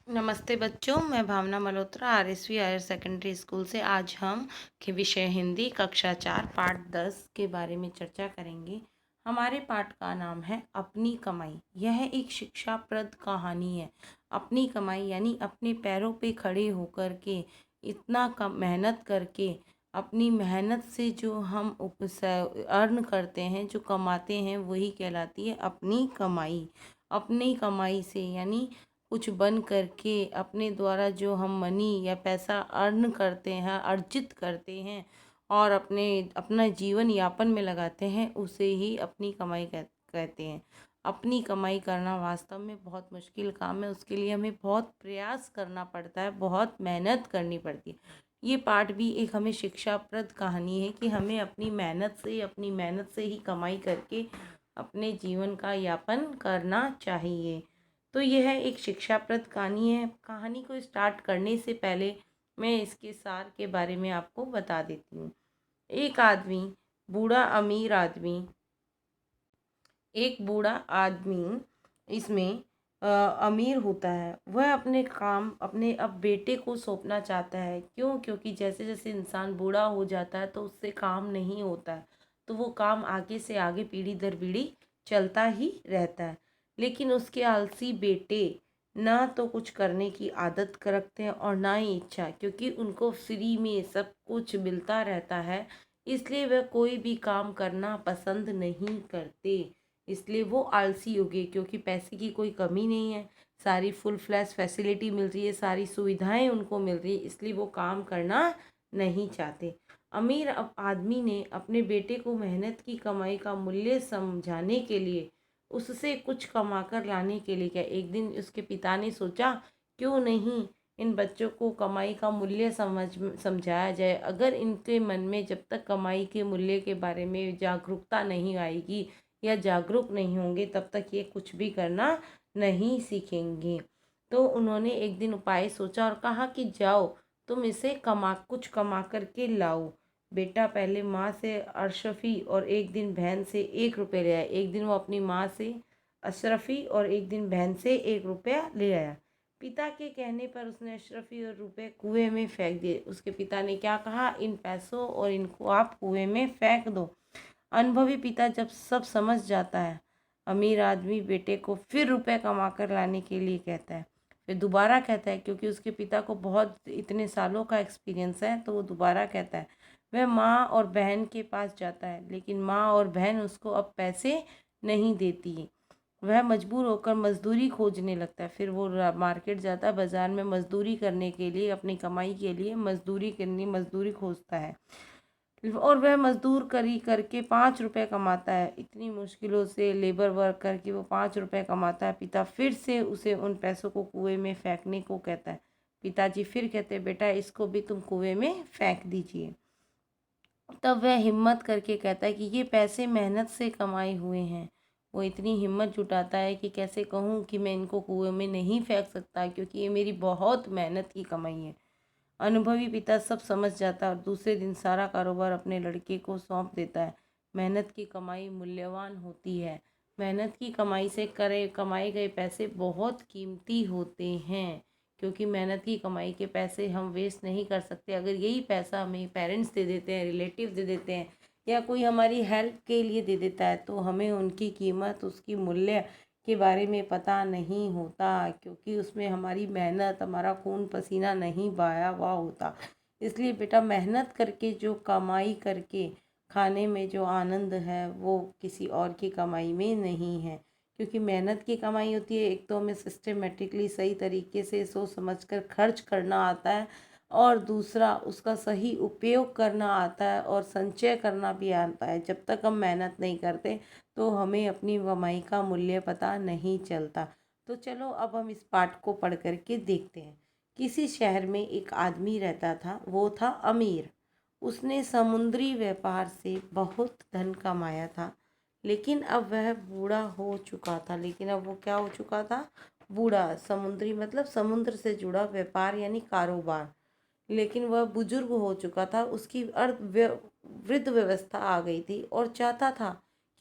नमस्ते बच्चों, मैं Bhavna Malhotra RSV higher secondary school से। आज हम के विषय हिंदी कक्षा 4 पाठ 10 के बारे में चर्चा करेंगे। हमारे पाठ का नाम है अपनी कमाई। यह एक शिक्षाप्रद कहानी है। अपनी कमाई यानी अपने पैरों पे खड़े होकर के इतना कम मेहनत करके अपनी मेहनत से जो हम अर्न करते हैं, जो कमाते हैं, वही कहलाती है अपनी कमाई। अपनी कमाई से यानी कुछ बन करके अपने द्वारा जो हम मनी या पैसा अर्न करते हैं, अर्जित करते हैं और अपना जीवन यापन में लगाते हैं, उसे ही अपनी कमाई कहते हैं। अपनी कमाई करना वास्तव में बहुत मुश्किल काम है। उसके लिए हमें बहुत प्रयास करना पड़ता है, बहुत मेहनत करनी पड़ती है। ये पाठ भी एक हमें शिक्षाप्रद कहानी है कि हमें अपनी मेहनत से ही कमाई करके अपने जीवन का यापन करना चाहिए। तो यह एक शिक्षाप्रद कहानी है। कहानी को स्टार्ट करने से पहले मैं इसके सार के बारे में आपको बता देती हूँ। एक आदमी, बूढ़ा अमीर आदमी, एक बूढ़ा आदमी इसमें अमीर होता है। वह अपने काम अपने अब बेटे को सौंपना चाहता है। क्यों? क्योंकि जैसे जैसे इंसान बूढ़ा हो जाता है तो उससे काम नहीं होता है, तो वो काम आगे से आगे पीढ़ी दर पीढ़ी चलता ही रहता है। लेकिन उसके आलसी बेटे ना तो कुछ करने की आदत रखते हैं और ना ही इच्छा, क्योंकि उनको फ्री में सब कुछ मिलता रहता है, इसलिए वह कोई भी काम करना पसंद नहीं करते। इसलिए वो आलसी हो गए, क्योंकि पैसे की कोई कमी नहीं है, सारी फुल फ्लैश फैसिलिटी मिल रही है, सारी सुविधाएं उनको मिल रही है, इसलिए वो काम करना नहीं चाहते। अमीर आदमी ने अपने बेटे को मेहनत की कमाई का मूल्य समझाने के लिए, उससे कुछ कमाकर लाने के लिए क्या, एक दिन उसके पिता ने सोचा, क्यों नहीं इन बच्चों को कमाई का मूल्य समझाया जाए। अगर इनके मन में जब तक कमाई के मूल्य के बारे में जागरूकता नहीं आएगी या जागरूक नहीं होंगे, तब तक ये कुछ भी करना नहीं सीखेंगे। तो उन्होंने एक दिन उपाय सोचा और कहा कि जाओ, तुम इसे कुछ कमा करके लाओ। बेटा पहले माँ से अशरफी और एक दिन बहन से 1 रुपये ले आया। एक दिन वो अपनी माँ से अशरफी और एक दिन बहन से 1 रुपया ले आया। पिता के कहने पर उसने अशरफी और रुपए कुएं में फेंक दिए। उसके पिता ने क्या कहा, इन पैसों और इनको आप कुएं में फेंक दो। अनुभवी पिता जब सब समझ जाता है, अमीर आदमी बेटे को फिर रुपए कमा कर लाने के लिए कहता है। फिर दोबारा कहता है, क्योंकि उसके पिता को बहुत इतने सालों का एक्सपीरियंस है, तो वो दोबारा कहता है। वह माँ और बहन के पास जाता है, लेकिन माँ और बहन उसको अब पैसे नहीं देती। वह मजबूर होकर मजदूरी खोजने लगता है। फिर वो मार्केट जाता है, बाजार में मजदूरी करने के लिए, अपनी कमाई के लिए मजदूरी खोजता है। और वह मजदूर करी करके 5 रुपए कमाता है। इतनी मुश्किलों से लेबर वर्क करके वो 5 रुपए कमाता है। पिता फिर से उसे उन पैसों को कुएं में फेंकने को कहता है। पिताजी फिर कहते हैं, बेटा इसको भी तुम कुएं में फेंक दीजिए। तब वह हिम्मत करके कहता है कि ये पैसे मेहनत से कमाए हुए हैं। वो इतनी हिम्मत जुटाता है कि कैसे कहूँ कि मैं इनको कुएं में नहीं फेंक सकता, क्योंकि ये मेरी बहुत मेहनत की कमाई है। अनुभवी पिता सब समझ जाता है और दूसरे दिन सारा कारोबार अपने लड़के को सौंप देता है। मेहनत की कमाई मूल्यवान होती है। मेहनत की कमाई से कमाए गए पैसे बहुत कीमती होते हैं, क्योंकि मेहनत की कमाई के पैसे हम वेस्ट नहीं कर सकते। अगर यही पैसा हमें पेरेंट्स दे देते हैं, रिलेटिव दे देते हैं, या कोई हमारी हेल्प के लिए दे देता है, तो हमें उनकी कीमत, उसकी मूल्य के बारे में पता नहीं होता, क्योंकि उसमें हमारी मेहनत, हमारा खून पसीना नहीं बहाया हुआ होता। इसलिए बेटा, मेहनत करके जो कमाई करके खाने में जो आनंद है, वो किसी और की कमाई में नहीं है। क्योंकि मेहनत की कमाई होती है, एक तो हमें सिस्टमेटिकली सही तरीके से सोच समझ कर खर्च करना आता है, और दूसरा उसका सही उपयोग करना आता है और संचय करना भी आता है। जब तक हम मेहनत नहीं करते तो हमें अपनी कमाई का मूल्य पता नहीं चलता। तो चलो अब हम इस पाठ को पढ़ करके देखते हैं। किसी शहर में एक आदमी रहता था। वो था अमीर। उसने समुद्री व्यापार से बहुत धन कमाया था, लेकिन अब वह बूढ़ा हो चुका था। लेकिन अब वो क्या हो चुका था? बूढ़ा। समुद्री मतलब समुद्र से जुड़ा व्यापार यानी कारोबार। लेकिन वह बुजुर्ग हो चुका था। उसकी वृद्ध व्यवस्था आ गई थी और चाहता था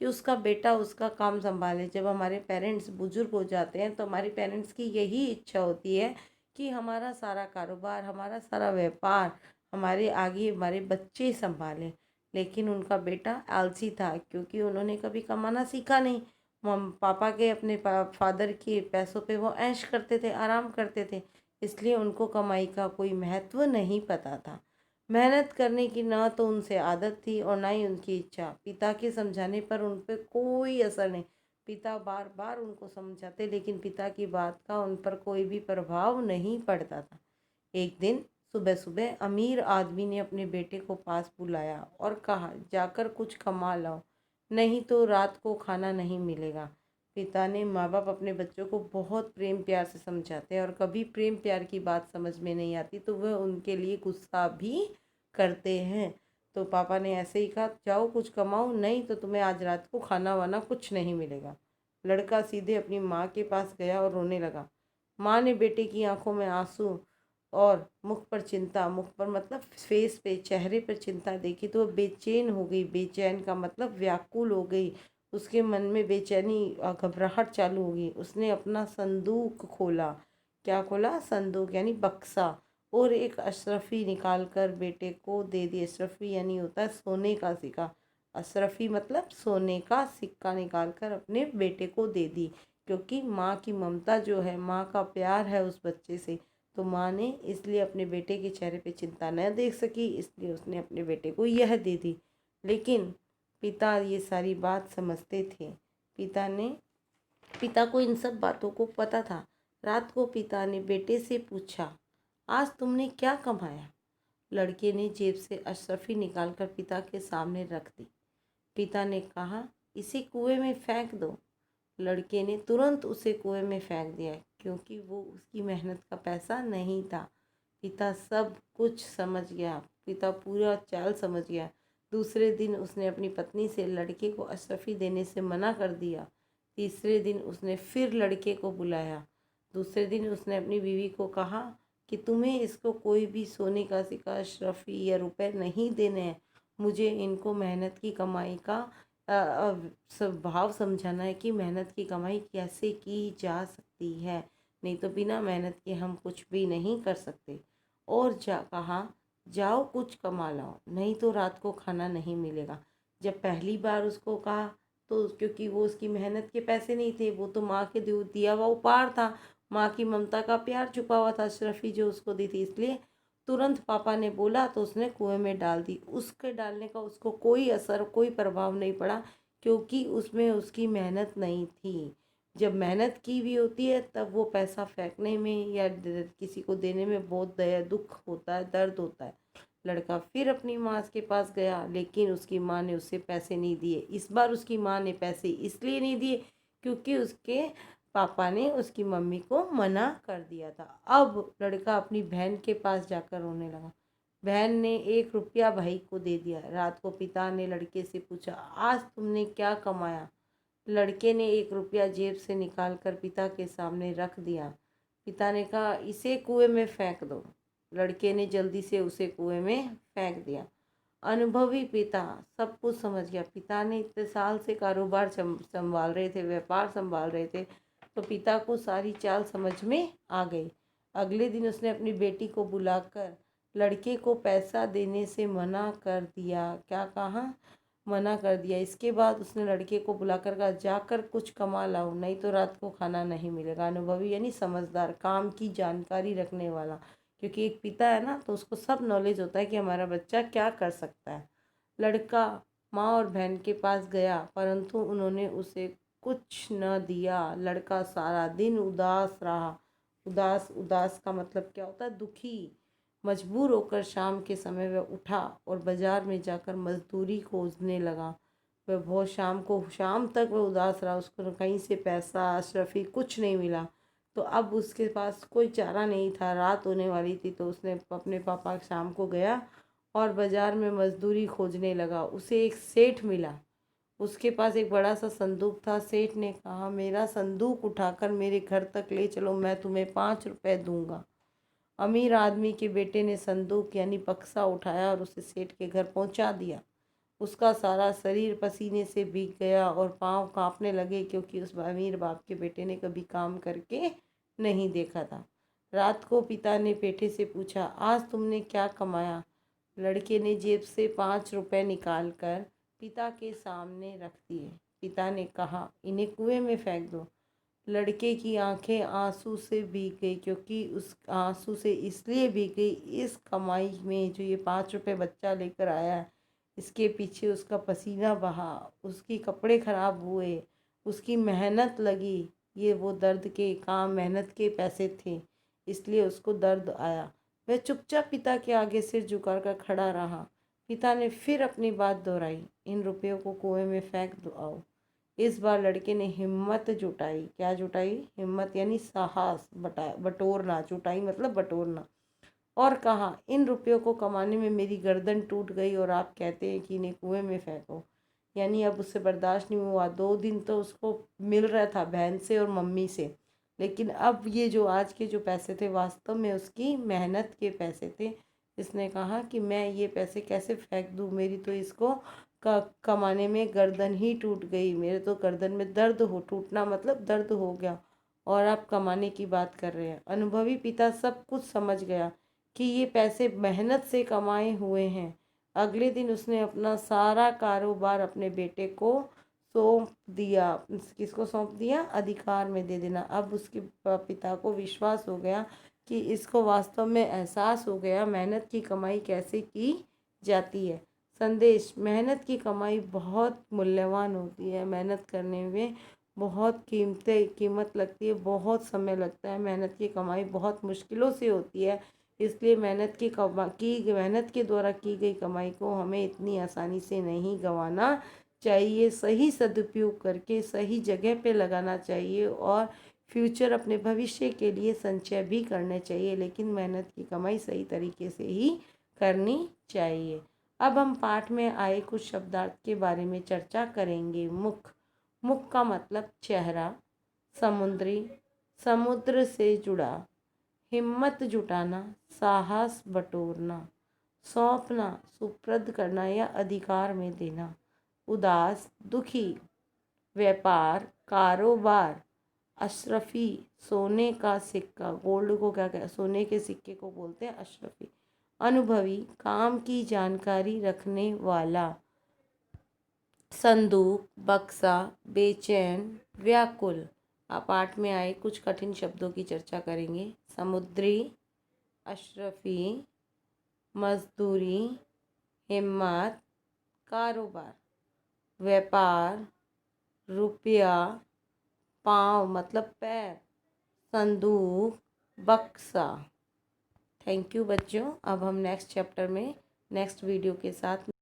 कि उसका बेटा उसका काम संभाले। जब हमारे पेरेंट्स बुजुर्ग हो जाते हैं तो हमारे पेरेंट्स की यही इच्छा होती है कि हमारा सारा कारोबार, हमारा सारा व्यापार, हमारे आगे हमारे बच्चे संभालें। लेकिन उनका बेटा आलसी था, क्योंकि उन्होंने कभी कमाना सीखा नहीं। मम पापा के अपने फादर के पैसों पे वो ऐश करते थे, आराम करते थे, इसलिए उनको कमाई का कोई महत्व नहीं पता था। मेहनत करने की ना तो उनसे आदत थी और ना ही उनकी इच्छा। पिता के समझाने पर उन पर कोई असर नहीं। पिता बार बार उनको समझाते, लेकिन पिता की बात का उन पर कोई भी प्रभाव नहीं पड़ता था। एक दिन सुबह सुबह अमीर आदमी ने अपने बेटे को पास बुलाया और कहा, जाकर कुछ कमा लाओ, नहीं तो रात को खाना नहीं मिलेगा। पिता ने माँ बाप अपने बच्चों को बहुत प्रेम प्यार से समझाते हैं, और कभी प्रेम प्यार की बात समझ में नहीं आती तो वह उनके लिए गुस्सा भी करते हैं। तो पापा ने ऐसे ही कहा, जाओ कुछ कमाओ, नहीं तो तुम्हें आज रात को खाना वाना कुछ नहीं मिलेगा। लड़का सीधे अपनी माँ के पास गया और रोने लगा। माँ ने बेटे की आंखों में आंसू और मुख पर चिंता, मुख पर मतलब फेस पे, चेहरे पर चिंता देखी तो वह बेचैन हो गई। बेचैन का मतलब व्याकुल हो गई। उसके मन में बेचैनी, घबराहट चालू हो गई। उसने अपना संदूक खोला। क्या खोला? संदूक यानी बक्सा। और एक अशरफी निकाल कर बेटे को दे दी। अशरफी यानी होता है सोने का सिक्का। अशरफी मतलब सोने का सिक्का निकाल कर अपने बेटे को दे दी, क्योंकि माँ की ममता जो है, माँ का प्यार है उस बच्चे से, तो माँ ने इसलिए अपने बेटे के चेहरे पे चिंता न देख सकी, इसलिए उसने अपने बेटे को यह दे दी। लेकिन पिता ये सारी बात समझते थे। पिता को इन सब बातों को पता था। रात को पिता ने बेटे से पूछा, आज तुमने क्या कमाया? लड़के ने जेब से अशरफी निकालकर पिता के सामने रख दी। पिता ने कहा, इसे कुएं में फेंक दो। लड़के ने तुरंत उसे कुएं में फेंक दिया, क्योंकि वो उसकी मेहनत का पैसा नहीं था। पिता सब कुछ समझ गया। पिता पूरा चाल समझ गया। दूसरे दिन उसने अपनी पत्नी से लड़के को अशरफी देने से मना कर दिया। तीसरे दिन उसने फिर लड़के को बुलाया। दूसरे दिन उसने अपनी बीवी को कहा कि तुम्हें इसको कोई भी सोने का सिक्का, अशरफी या रुपए नहीं देने हैं। मुझे इनको मेहनत की कमाई का स्वभाव समझाना है कि मेहनत की कमाई कैसे की जा सकती है, नहीं तो बिना मेहनत के हम कुछ भी नहीं कर सकते। और कहा, जाओ कुछ कमा लाओ, नहीं तो रात को खाना नहीं मिलेगा। जब पहली बार उसको कहा, तो क्योंकि वो उसकी मेहनत के पैसे नहीं थे, वो तो माँ के दिया हुआ उपहार था, माँ की ममता का प्यार छुपा हुआ था अशरफी जो उसको दी थी, इसलिए तुरंत पापा ने बोला तो उसने कुएं में डाल दी। उसके डालने का उसको कोई असर, कोई प्रभाव नहीं पड़ा, क्योंकि उसमें उसकी मेहनत नहीं थी। जब मेहनत की भी होती है तब वो पैसा फेंकने में या किसी को देने में बहुत दुख होता है, दर्द होता है। लड़का फिर अपनी माँ के पास गया, लेकिन उसकी माँ ने उसे पैसे नहीं दिए। इस बार उसकी माँ ने पैसे इसलिए नहीं दिए क्योंकि उसके पापा ने उसकी मम्मी को मना कर दिया था। अब लड़का अपनी बहन के पास जाकर रोने लगा। बहन ने 1 रुपया भाई को दे दिया। रात को पिता ने लड़के से पूछा, आज तुमने क्या कमाया? लड़के ने 1 रुपया जेब से निकाल कर पिता के सामने रख दिया। पिता ने कहा, इसे कुएं में फेंक दो। लड़के ने जल्दी से उसे कुएं में फेंक दिया। अनुभवी पिता सब कुछ समझ गया। पिता ने इतने साल से कारोबार संभाल रहे थे, व्यापार संभाल रहे थे, तो पिता को सारी चाल समझ में आ गई। अगले दिन उसने अपनी बेटी को बुलाकर लड़के को पैसा देने से मना कर दिया। क्या कहा? मना कर दिया। इसके बाद उसने लड़के को बुलाकर कहा, जाकर कुछ कमा लाओ, नहीं तो रात को खाना नहीं मिलेगा। अनुभवी यानी समझदार, काम की जानकारी रखने वाला, क्योंकि एक पिता है ना, तो उसको सब नॉलेज होता है कि हमारा बच्चा क्या कर सकता है। लड़का माँ और बहन के पास गया, परंतु उन्होंने उसे कुछ न दिया। लड़का सारा दिन उदास रहा। उदास, उदास का मतलब क्या होता है? दुखी। मजबूर होकर शाम के समय वह उठा और बाजार में जाकर मजदूरी खोजने लगा। वह बहुत शाम तक वह उदास रहा। उसको कहीं से पैसा, अशरफी कुछ नहीं मिला। तो अब उसके पास कोई चारा नहीं था, रात होने वाली थी, तो उसने अपने पापा शाम को गया और बाजार में मजदूरी खोजने लगा। उसे एक सेठ मिला। उसके पास एक बड़ा सा संदूक था। सेठ ने कहा, मेरा संदूक उठाकर मेरे घर तक ले चलो, मैं तुम्हें 5 रुपए दूंगा। अमीर आदमी के बेटे ने संदूक यानी बक्सा उठाया और उसे सेठ के घर पहुंचा दिया। उसका सारा शरीर पसीने से भीग गया और पांव कांपने लगे, क्योंकि उस अमीर बाप के बेटे ने कभी काम करके नहीं देखा था। रात को पिता ने बेटे से पूछा, आज तुमने क्या कमाया? लड़के ने जेब से 5 रुपए निकाल कर पिता के सामने रख दिए। पिता ने कहा, इन्हें कुएं में फेंक दो। लड़के की आंखें आंसू से भीग गई, क्योंकि उस आंसू से इसलिए भीग गई, इस कमाई में जो ये 5 रुपए बच्चा लेकर आया है, इसके पीछे उसका पसीना बहा, उसके कपड़े खराब हुए, उसकी मेहनत लगी। ये वो दर्द के काम, मेहनत के पैसे थे, इसलिए उसको दर्द आया। वह चुपचाप पिता के आगे सिर झुकाकर खड़ा रहा। पिता ने फिर अपनी बात दोहराई, इन रुपयों को कुएं में फेंक दो आओ। इस बार लड़के ने हिम्मत जुटाई। क्या जुटाई? हिम्मत यानी साहस बटोरना। जुटाई मतलब बटोरना। और कहा, इन रुपयों को कमाने में मेरी गर्दन टूट गई और आप कहते हैं कि इन्हें कुएं में फेंको। यानी अब उससे बर्दाश्त नहीं हुआ। 2 दिन तो उसको मिल रहा था बहन से और मम्मी से, लेकिन अब ये जो आज के जो पैसे थे वास्तव में उसकी मेहनत के पैसे थे। इसने कहा कि मैं ये पैसे कैसे फेंक दूँ, मेरी तो इसको कमाने में गर्दन ही टूट गई, मेरे तो गर्दन में दर्द हो, टूटना मतलब दर्द हो गया, और आप कमाने की बात कर रहे हैं। अनुभवी पिता सब कुछ समझ गया कि ये पैसे मेहनत से कमाए हुए हैं। अगले दिन उसने अपना सारा कारोबार अपने बेटे को सौंप दिया। किसको सौंप दिया? अधिकार में दे देना। अब उसके पिता को विश्वास हो गया कि इसको वास्तव में एहसास हो गया मेहनत की कमाई कैसे की जाती है। संदेश: मेहनत की कमाई बहुत मूल्यवान होती है। मेहनत करने में बहुत कीमत लगती है, बहुत समय लगता है। मेहनत की कमाई बहुत मुश्किलों से होती है, इसलिए मेहनत के द्वारा की गई कमाई को हमें इतनी आसानी से नहीं गंवाना चाहिए। सही सदुपयोग करके सही जगह पे लगाना चाहिए और फ्यूचर अपने भविष्य के लिए संचय भी करने चाहिए, लेकिन मेहनत की कमाई सही तरीके से ही करनी चाहिए। अब हम पाठ में आए कुछ शब्दार्थ के बारे में चर्चा करेंगे। मुख: मुख का मतलब चेहरा। समुद्री, समुद्र से जुड़ा। हिम्मत जुटाना, साहस बटोरना। सौंपना, सुपुर्द करना या अधिकार में देना। उदास, दुखी। व्यापार, कारोबार। अशरफी, सोने का सिक्का। गोल्ड को क्या कहते हैं? सोने के सिक्के को बोलते हैं अशरफी। अनुभवी, काम की जानकारी रखने वाला। संदूक, बक्सा, बेचैन, व्याकुल। आप पाठ में आए कुछ कठिन शब्दों की चर्चा करेंगे। समुद्री, अशरफी, मजदूरी, हिम्मत, कारोबार। व्यापार, रुपया, पाँव मतलब पैर, संदूक, बक्सा। थैंक यू बच्चों। अब हम नेक्स्ट चैप्टर में नेक्स्ट वीडियो के साथ